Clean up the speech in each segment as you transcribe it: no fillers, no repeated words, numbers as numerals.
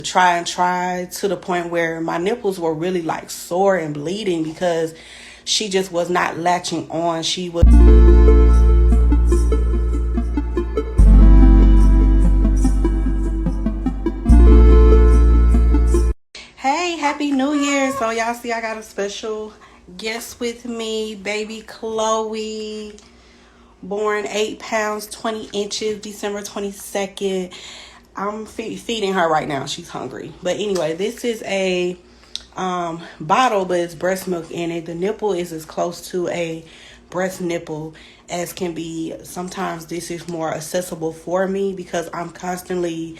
try to the point where my nipples were really like sore and bleeding because she just was not latching on. She was... Hey, happy New Year. So y'all see I got a special guest with me, baby Chloe, born 8 pounds 20 inches, December 22nd. I'm feeding her right now. She's hungry. But anyway, this is a bottle, but it's breast milk in it. The nipple is as close to a breast nipple as can be. Sometimes this is more accessible for me because I'm constantly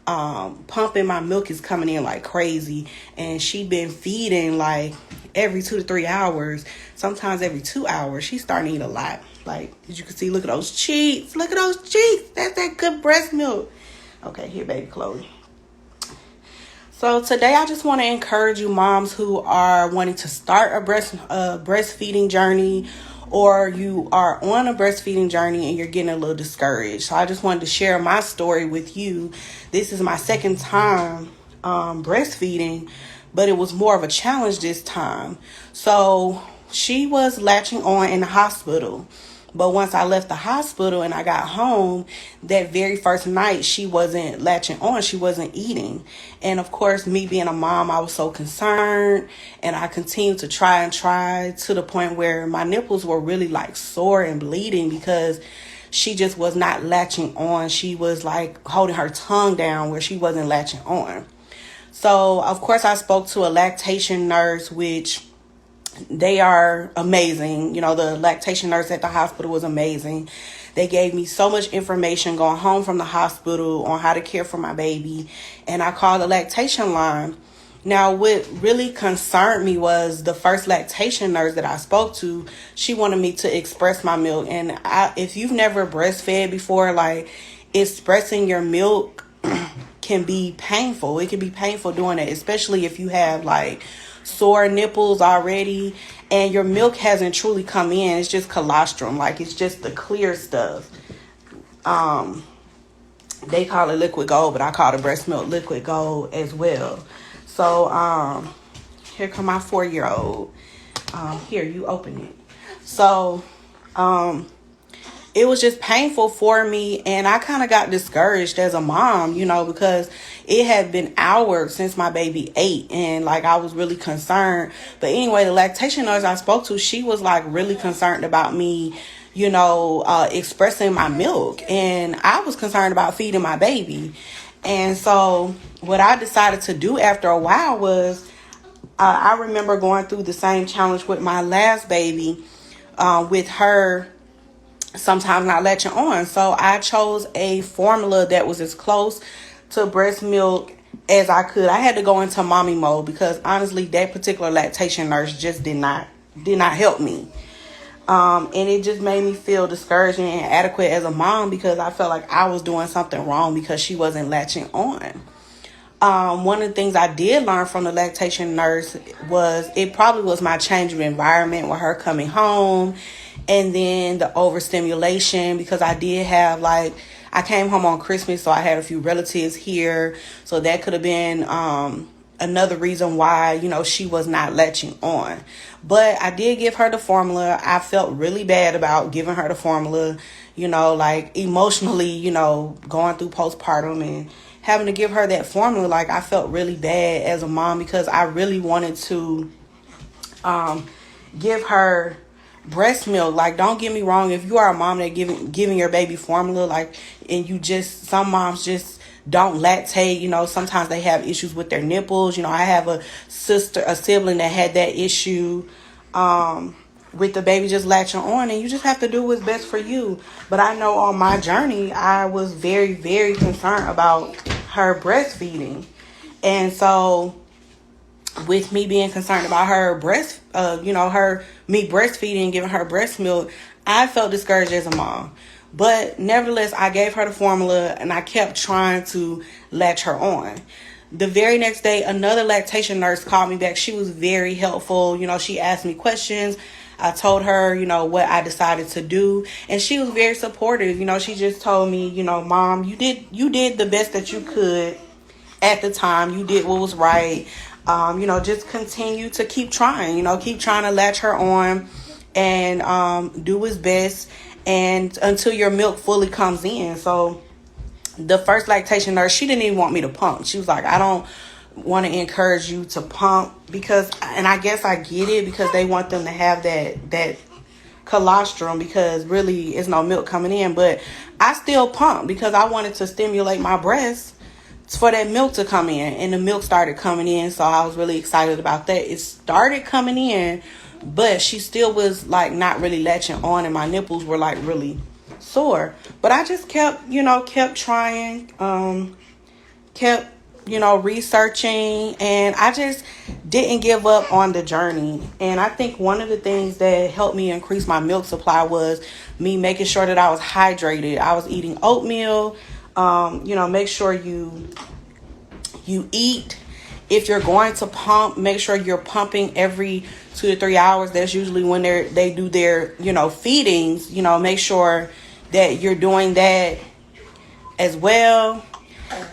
pumping. My milk is coming in like crazy, and she been feeding like every 2 to 3 hours, sometimes every 2 hours. She's starting to eat a lot. Like, as you can see, look at those cheeks. Look at those cheeks. That's that good breast milk. Okay, here, baby Chloe. So today I just want to encourage you moms who are wanting to start a breastfeeding journey, or you are on a breastfeeding journey and you're getting a little discouraged. So I just wanted to share my story with you. This is my second time breastfeeding, but it was more of a challenge this time. So she was latching on in the hospital. But once I left the hospital and I got home, that very first night, she wasn't latching on. She wasn't eating. And of course, me being a mom, I was so concerned. And I continued to try to the point where my nipples were really like sore and bleeding because she just was not latching on. She was like holding her tongue down where she wasn't latching on. So, of course, I spoke to a lactation nurse, which... they are amazing. You know, the lactation nurse at the hospital was amazing. They gave me so much information going home from the hospital on how to care for my baby. And I called the lactation line. Now, what really concerned me was the first lactation nurse that I spoke to, she wanted me to express my milk. And if you've never breastfed before, like, expressing your milk can be painful. It can be painful doing it, especially if you have, like, sore nipples already and your milk hasn't truly come in. It's just colostrum, like it's just the clear stuff. They call it liquid gold, but I call the breast milk liquid gold as well. So here come my 4-year-old. Here, you open it. So it was just painful for me, and I kind of got discouraged as a mom, you know, because it had been hours since my baby ate, and like I was really concerned. But anyway, the lactation nurse I spoke to, she was like really concerned about me, you know, expressing my milk, and I was concerned about feeding my baby. And so what I decided to do after a while was, I remember going through the same challenge with my last baby, with her sometimes not latching on. So I chose a formula that was as close to breast milk as I could. I had to go into mommy mode because honestly, that particular lactation nurse just did not help me. And it just made me feel discouraged and inadequate as a mom because I felt like I was doing something wrong because she wasn't latching on. One of the things I did learn from the lactation nurse was it probably was my change of environment with her coming home, and then the overstimulation, because I did have I came home on Christmas, so I had a few relatives here. So that could have been another reason why, you know, she was not latching on. But I did give her the formula. I felt really bad about giving her the formula, you know, like emotionally, you know, going through postpartum and having to give her that formula. Like, I felt really bad as a mom because I really wanted to give her breast milk. Like, don't get me wrong, if you are a mom that giving your baby formula, like, and some moms just don't lactate, you know, sometimes they have issues with their nipples. You know, I have a sibling that had that issue with the baby just latching on, and you just have to do what's best for you. But I know on my journey, I was very, very concerned about her breastfeeding. And so with me being concerned about her me breastfeeding, giving her breast milk, I felt discouraged as a mom. But nevertheless, I gave her the formula and I kept trying to latch her on. The very next day, another lactation nurse called me back. She was very helpful. You know, she asked me questions. I told her, you know, what I decided to do. And she was very supportive. You know, she just told me, you know, Mom, you did the best that you could. at the time. You did what was right. Just continue to keep trying. Keep trying to latch her on and do his best and until your milk fully comes in. So the first lactation nurse, she didn't even want me to pump. She was like, I don't want to encourage you to pump because, and I guess I get it, because they want them to have that colostrum because really it's no milk coming in. But I still pump because I wanted to stimulate my breast for that milk to come in, and the milk started coming in. So I was really excited about that. It started coming in, but she still was like not really latching on, and my nipples were like really sore. But I just kept trying, kept researching, and I just didn't give up on the journey. And I think one of the things that helped me increase my milk supply was me making sure that I was hydrated. I was eating oatmeal. Make sure you eat. If you're going to pump, make sure you're pumping every 2 to 3 hours. That's usually when they do their feedings. Make sure that you're doing that as well.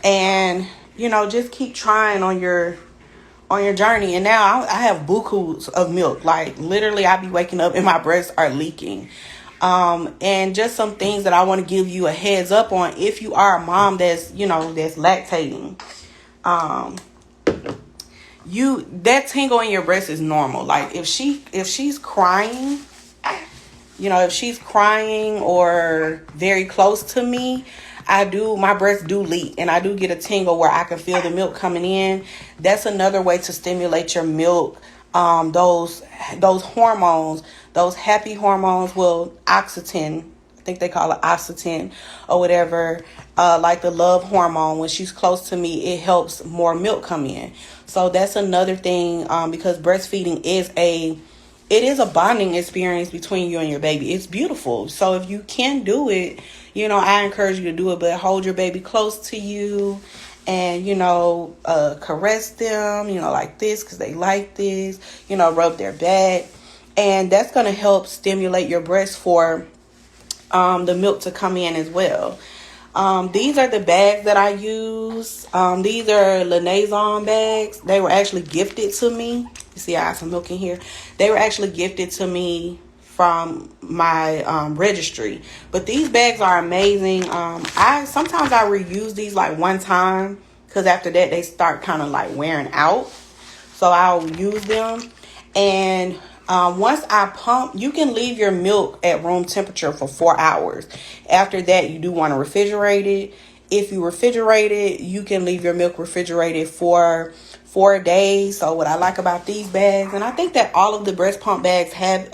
And just keep trying on your journey. And now I have bukus of milk. Like literally, I be waking up and my breasts are leaking. And just some things that I want to give you a heads up on if you are a mom that's lactating. That tingle in your breast is normal. Like if she's crying, if she's crying or very close to me, my breasts do leak, and I do get a tingle where I can feel the milk coming in. That's another way to stimulate your milk. Those hormones, those happy hormones, oxytocin, I think they call it oxytocin or whatever, like the love hormone. When she's close to me, it helps more milk come in. So that's another thing, because breastfeeding is a bonding experience between you and your baby. It's beautiful. So if you can do it, I encourage you to do it, but hold your baby close to you and, caress them, like this, because they like this, rub their back. And that's going to help stimulate your breast for the milk to come in as well. These are the bags that I use. These are Lansinoh bags. They were actually gifted to me. You see, I have some milk in here. They were actually gifted to me from my registry. But these bags are amazing. Sometimes I reuse these like one time, because after that they start kind of like wearing out. So I'll use them. And once I pump, you can leave your milk at room temperature for 4 hours. After that, you do want to refrigerate it. If you refrigerate it, you can leave your milk refrigerated for 4 days. So what I like about these bags, and I think that all of the breast milk bags have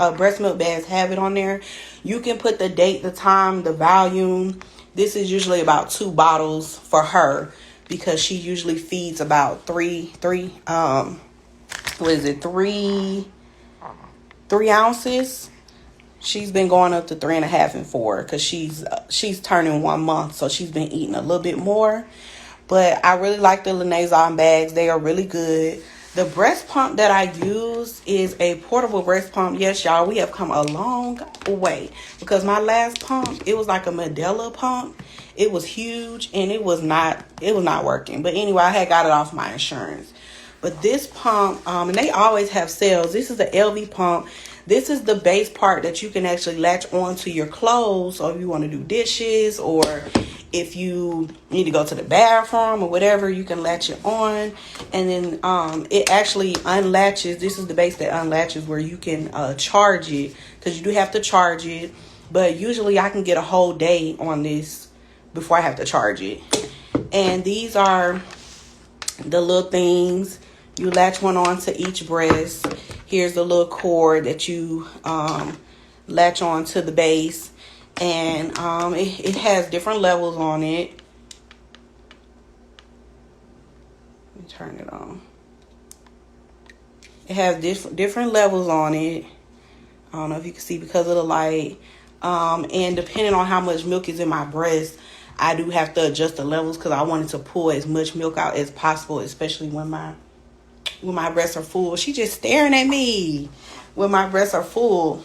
it on there. You can put the date, the time, the volume. This is usually about 2 bottles for her, because she usually feeds about three ounces. She's been going up to 3.5 and 4 because she's turning 1 month, so she's been eating a little bit more. But I really like the Lansinoh bags. They are really good. The breast pump that I use is a portable breast pump. Yes, y'all, we have come a long way, because my last pump, it was like a Medela pump. It was huge and it was not working. But anyway, I had got it off my insurance. But this pump, and they always have sales. This is the LV pump. This is the base part that you can actually latch onto your clothes. So if you want to do dishes, or if you need to go to the bathroom or whatever, you can latch it on. And then it actually unlatches. This is the base that unlatches, where you can charge it, because you do have to charge it. But usually I can get a whole day on this before I have to charge it. And these are the little things. You latch one on to each breast. Here's the little cord that you latch on to the base. And it has different levels on it. Let me turn it on. It has different levels on it. I don't know if you can see because of the light. And depending on how much milk is in my breast, I do have to adjust the levels, because I wanted to pull as much milk out as possible, especially when my breasts are full. She just staring at me when my breasts are full.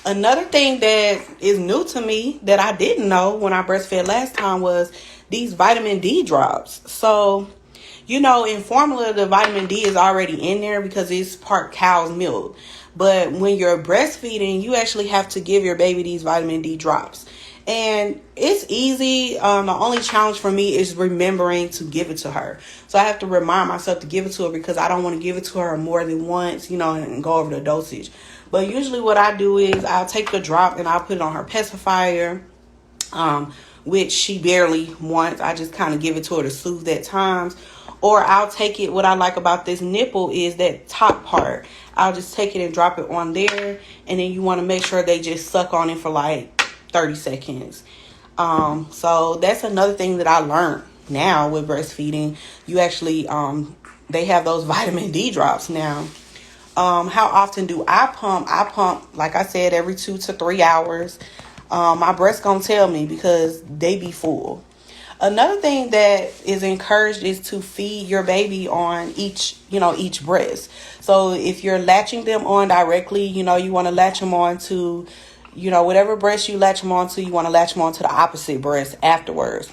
Another thing that is new to me that I didn't know when I breastfed last time was these vitamin D drops. So in formula, the vitamin D is already in there because it's part cow's milk. But when you're breastfeeding, you actually have to give your baby these vitamin D drops. And it's easy. The only challenge for me is remembering to give it to her. So I have to remind myself to give it to her because I don't want to give it to her more than once, and go over the dosage. But usually what I do is I'll take the drop and I'll put it on her pacifier, which she barely wants. I just kind of give it to her to soothe at times. Or I'll take it. What I like about this nipple is that top part. I'll just take it and drop it on there. And then you want to make sure they just suck on it for like 30 seconds. So that's another thing that I learned now with breastfeeding. You actually, they have those vitamin D drops now. How often do I pump? I pump, like I said, every 2 to 3 hours. My breast's gonna tell me because they be full. Another thing that is encouraged is to feed your baby on each breast. So if you're latching them on directly, you want to latch them on to, whatever breast you latch them on to, you want to latch them on to the opposite breast afterwards.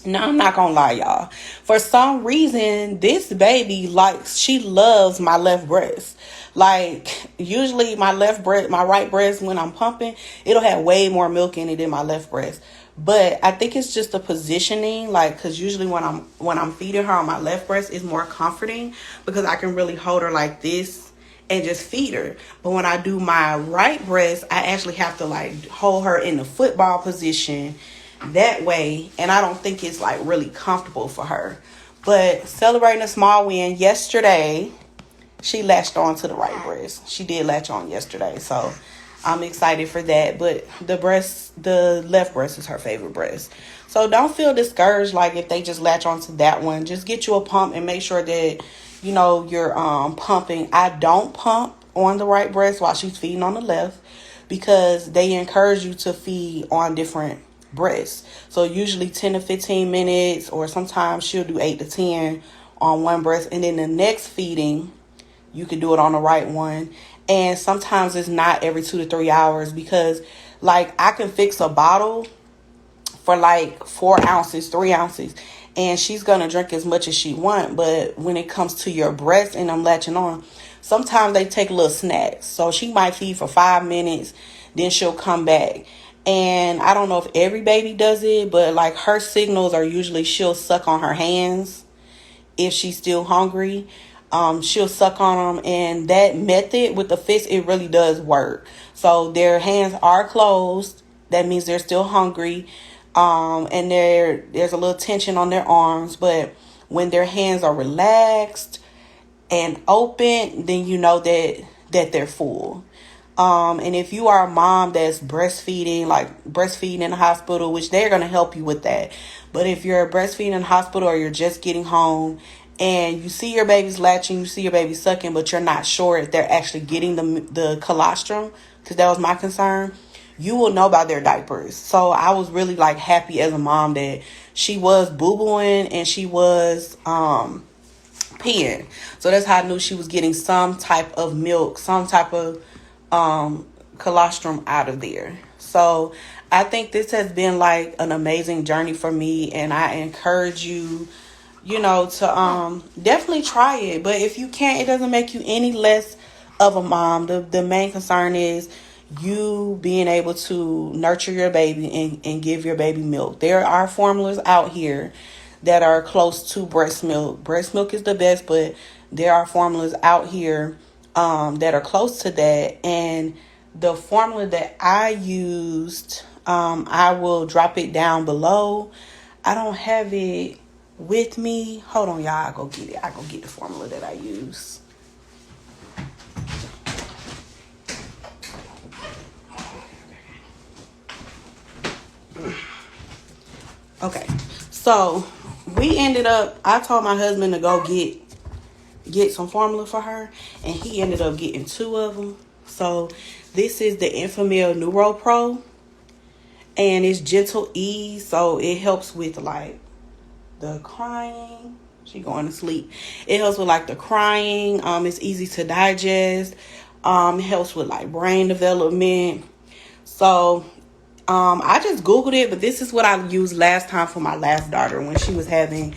Now, I'm not going to lie, y'all. For some reason, this baby she loves my left breast. Like, usually my right breast, when I'm pumping, it'll have way more milk in it than my left breast. But I think it's just the positioning, because usually when I'm feeding her on my left breast, it's more comforting because I can really hold her like this and just feed her. But when I do my right breast, I actually have to hold her in the football position that way, and I don't think it's really comfortable for her. But celebrating a small win yesterday, she latched on to the right breast. She did latch on yesterday, so I'm excited for that. But the left breast is her favorite breast. So don't feel discouraged if they just latch onto that one. Just get you a pump and make sure that you're pumping. I don't pump on the right breast while she's feeding on the left because they encourage you to feed on different breasts. So usually 10 to 15 minutes, or sometimes she'll do 8 to 10 on one breast, and then the next feeding you can do it on the right one. And sometimes it's not every 2 to 3 hours because I can fix a bottle for 4 ounces, 3 ounces, and she's gonna drink as much as she wants. But when it comes to your breast and I'm latching on, sometimes they take little snacks. So she might feed for 5 minutes, then she'll come back. And I don't know if every baby does it, but her signals are usually she'll suck on her hands if she's still hungry. She'll suck on them, and that method with the fist, it really does work. So their hands are closed. That means they're still hungry. And there's a little tension on their arms, but when their hands are relaxed and open, then you know that they're full. And if you are a mom that's breastfeeding in the hospital, which they're going to help you with that. But if you're breastfeeding in the hospital or you're just getting home and you see your baby's latching, you see your baby sucking, but you're not sure if they're actually getting the colostrum, because that was my concern, you will know by their diapers. So I was really happy as a mom that she was boo-booing and she was peeing. So that's how I knew she was getting some type of milk, some type of colostrum out of there. So I think this has been an amazing journey for me, and I encourage you to definitely try it. But if you can't, it doesn't make you any less of a mom. The main concern is you being able to nurture your baby and give your baby milk. There are formulas out here that are close to breast milk. Breast milk is the best, but there are formulas out here that are close to that. And the formula that I used, I will drop it down below. I don't have it with me. Hold on, y'all. I go get it. I go get the formula that I use. Okay, so I told my husband to go get some formula for her, and he ended up getting 2 of them. So this is the Enfamil Neuro Pro, and it's gentle ease, so it helps with the crying. She going to sleep. It helps with the crying. It's easy to digest. It helps with brain development. So I just Googled it, but this is what I used last time for my last daughter when she was having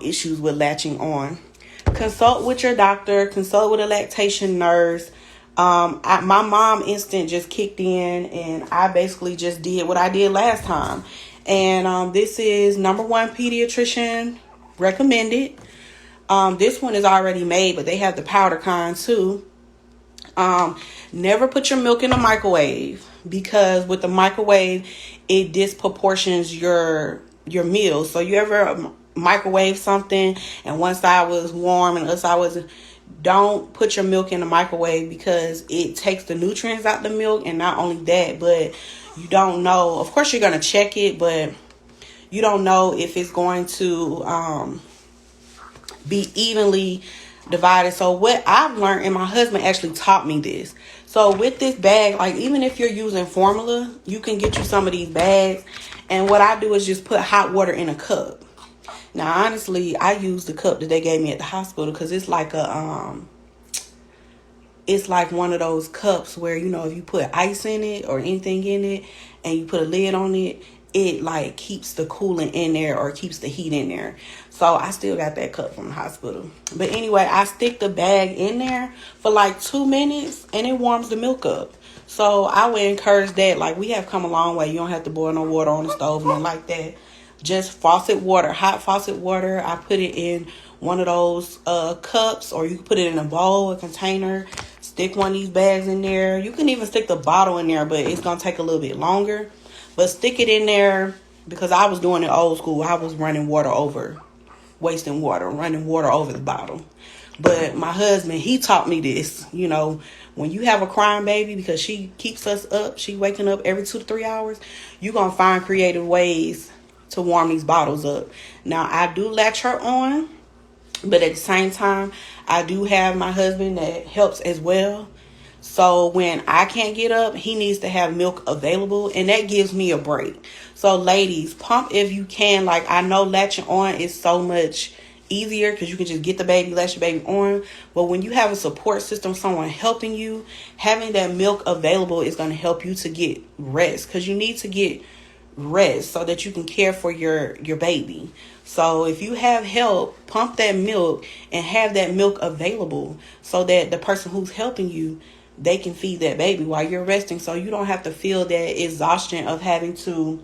issues with latching on. Consult with your doctor. Consult with a lactation nurse. My mom instinct just kicked in, and I basically just did what I did last time. And this is number one pediatrician recommended. This one is already made, but they have the powder kind too. Never put your milk in the microwave, because with the microwave, it disproportions your meals. So you ever microwave something and one side was warm and the other side wasn't? Don't put your milk in the microwave, because it takes the nutrients out the milk. And not only that, but you don't know, of course you're going to check it, but you don't know if it's going to be evenly divided. So what I've learned, and my husband actually taught me this. So with this bag, like even if you're using formula, you can get you some of these bags. And what I do is just put hot water in a cup. Now, honestly, I use the cup that they gave me at the hospital, because it's like it's like one of those cups where, you know, if you put ice in it or anything in it and you put a lid on it, it like keeps the coolant in there or keeps the heat in there. So I still got that cup from the hospital. But anyway, I stick the bag in there for like 2 minutes and it warms the milk up. So I would encourage that. Like, we have come a long way. You don't have to boil no water on the stove, nothing like that. Just faucet water, hot faucet water. I put it in one of those cups, or you can put it in a bowl, a container. Stick one of these bags in there. You can even stick the bottle in there, but it's going to take a little bit longer. But stick it in there, because I was doing it old school. I was running water over, wasting water, running water over the bottle. But my husband, he taught me this. You know, when you have a crying baby, because she keeps us up, she waking up every 2 to 3 hours, you're going to find creative ways to warm these bottles up. Now, I do latch her on, but at the same time, I do have my husband that helps as well. So when I can't get up, he needs to have milk available, and that gives me a break. So ladies, pump if you can. Like, I know latching on is so much easier because you can just get the baby, latch your baby on. But when you have a support system, someone helping you, having that milk available is going to help you to get rest, because you need to get rest so that you can care for your baby. So if you have help, pump that milk and have that milk available so that the person who's helping you, they can feed that baby while you're resting, so you don't have to feel that exhaustion of having to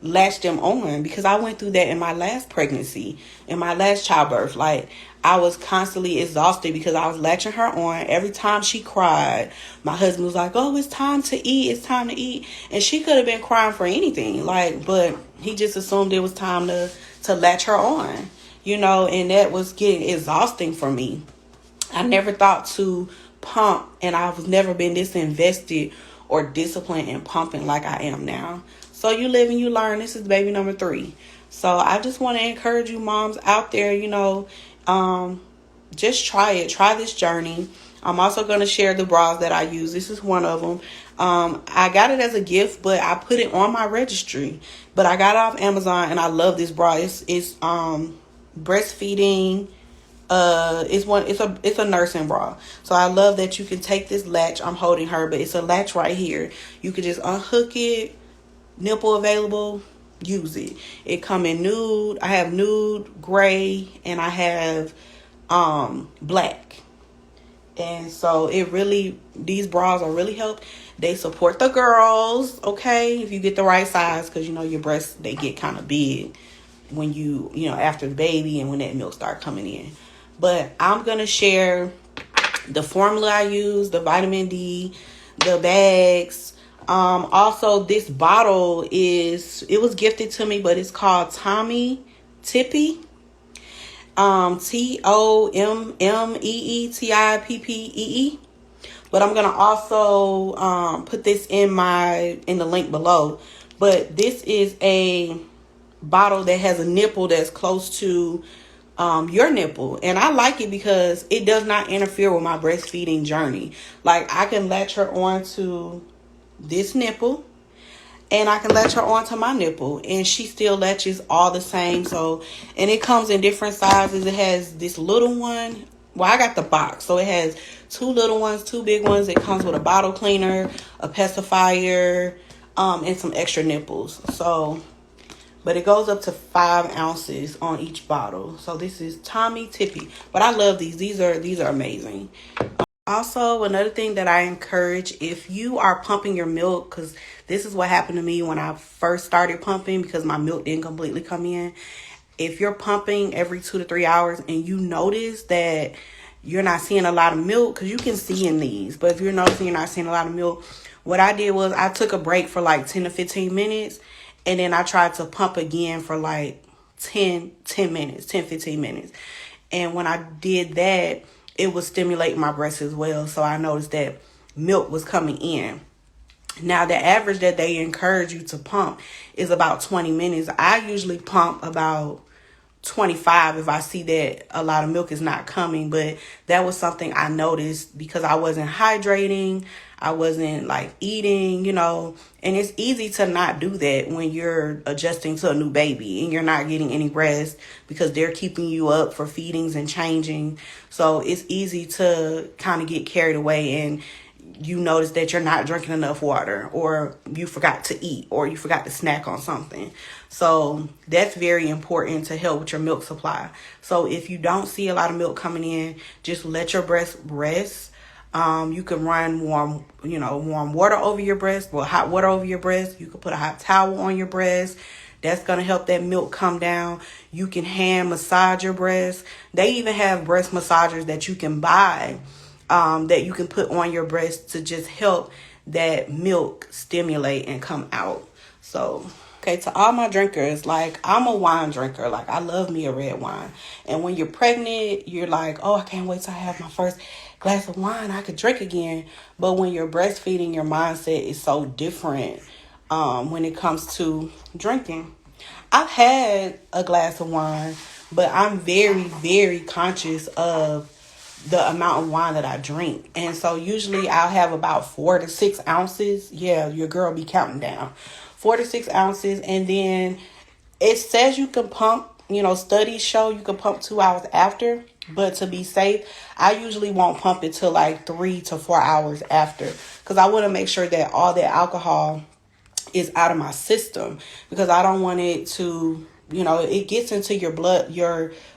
latch them on. Because I went through that in my last pregnancy, in my last childbirth. Like, I was constantly exhausted because I was latching her on. Every time she cried, my husband was like, oh, it's time to eat, it's time to eat. And she could have been crying for anything, like, but he just assumed it was time to latch her on, you know. And that was getting exhausting for me. I never thought to pump, and I was never been this invested or disciplined in pumping like I am now. So you live and you learn. This is baby number 3. So I just want to encourage you moms out there, you know, just try it. Try this journey. I'm also going to share the bras that I use. This is one of them. I got it as a gift, but I put it on my registry. But I got it off Amazon, and I love this bra. It's breastfeeding. It's a nursing bra. So I love that you can take this latch. I'm holding her, but it's a latch right here. You can just unhook it, nipple available, use it. It come in nude. I have nude, gray, and I have black. And so these bras are really help. They support the girls, okay, if you get the right size, because you know your breasts, they get kind of big when you know, after the baby and when that milk start coming in. But I'm going to share the formula I use, the vitamin D, the bags. Also, this bottle it was gifted to me, but it's called Tommy Tippy. TOMMEETIPPEE. But I'm going to also put this in the link below. But this is a bottle that has a nipple that's close to your nipple, and I like it because it does not interfere with my breastfeeding journey. Like, I can latch her onto this nipple, and I can latch her onto my nipple, and she still latches all the same. So, and it comes in different sizes. It has this little one. Well, I got the box, so it has 2 little ones, 2 big ones. It comes with a bottle cleaner, a pacifier, and some extra nipples. So but it goes up to 5 ounces on each bottle. So this is Tommy Tippy, but I love these. These are amazing. Also, another thing that I encourage, if you are pumping your milk, because this is what happened to me when I first started pumping, because my milk didn't completely come in. If you're pumping every 2 to 3 hours and you notice that you're not seeing a lot of milk, because you can see in these, but if you're noticing you're not seeing a lot of milk, what I did was I took a break for like 10 to 15 minutes, and then I tried to pump again for like 10 minutes, 10, 15 minutes. And when I did that, it was stimulating my breast as well. So I noticed that milk was coming in. Now, the average that they encourage you to pump is about 20 minutes. I usually pump about 25 if I see that a lot of milk is not coming. But that was something I noticed because I wasn't hydrating. I wasn't like eating, and it's easy to not do that when you're adjusting to a new baby and you're not getting any rest because they're keeping you up for feedings and changing. So it's easy to kind of get carried away and you notice that you're not drinking enough water, or you forgot to eat, or you forgot to snack on something. So that's very important to help with your milk supply. So if you don't see a lot of milk coming in, just let your breast rest. You can run warm water over your breast, hot water over your breast. You can put a hot towel on your breast. That's going to help that milk come down. You can hand massage your breast. They even have breast massagers that you can buy that you can put on your breast to just help that milk stimulate and come out. So, okay, to all my drinkers, like, I'm a wine drinker. Like, I love me a red wine. And when you're pregnant, you're like, oh, I can't wait till I have my first glass of wine. I could drink again. But when you're breastfeeding, your mindset is so different when it comes to drinking. I've had a glass of wine, but I'm very, very conscious of the amount of wine that I drink. And so usually I'll have about 4 to 6 ounces. Yeah, your girl be counting down. 4 to 6 ounces. And then it says you can pump, studies show you can pump 2 hours after. But to be safe, I usually won't pump it till like 3 to 4 hours after. Because I want to make sure that all the alcohol is out of my system. Because I don't want it to... it gets into your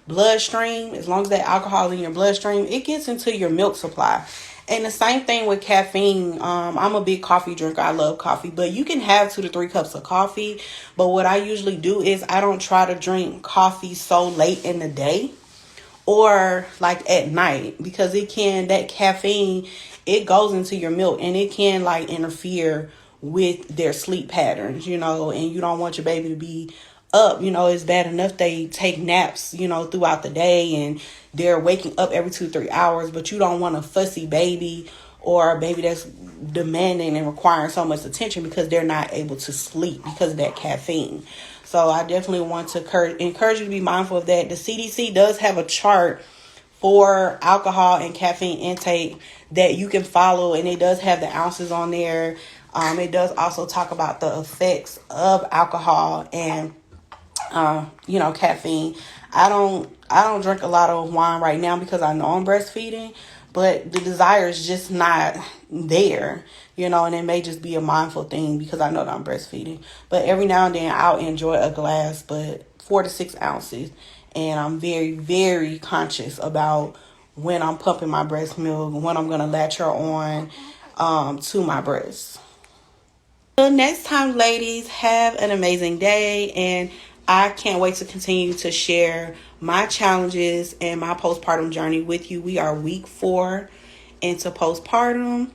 bloodstream. As long as that alcohol in your bloodstream, it gets into your milk supply. And the same thing with caffeine. I'm a big coffee drinker. I love coffee, but you can have 2 to 3 cups of coffee. But what I usually do is I don't try to drink coffee so late in the day or like at night, because that caffeine, it goes into your milk and it can like interfere with their sleep patterns, and you don't want your baby to be up. It's bad enough they take naps, throughout the day and they're waking up every 2-3 hours, but you don't want a fussy baby or a baby that's demanding and requiring so much attention because they're not able to sleep because of that caffeine. So I definitely want to encourage you to be mindful of that. The CDC does have a chart for alcohol and caffeine intake that you can follow, and it does have the ounces on there. It does also talk about the effects of alcohol and caffeine. I don't drink a lot of wine right now because I know I'm breastfeeding, but the desire is just not there, and it may just be a mindful thing because I know that I'm breastfeeding. But every now and then I'll enjoy a glass, but 4 to 6 ounces. And I'm very, very conscious about when I'm pumping my breast milk, when I'm going to latch her on to my breast. Till next time, ladies, have an amazing day, and I can't wait to continue to share my challenges and my postpartum journey with you. We are week 4 into postpartum.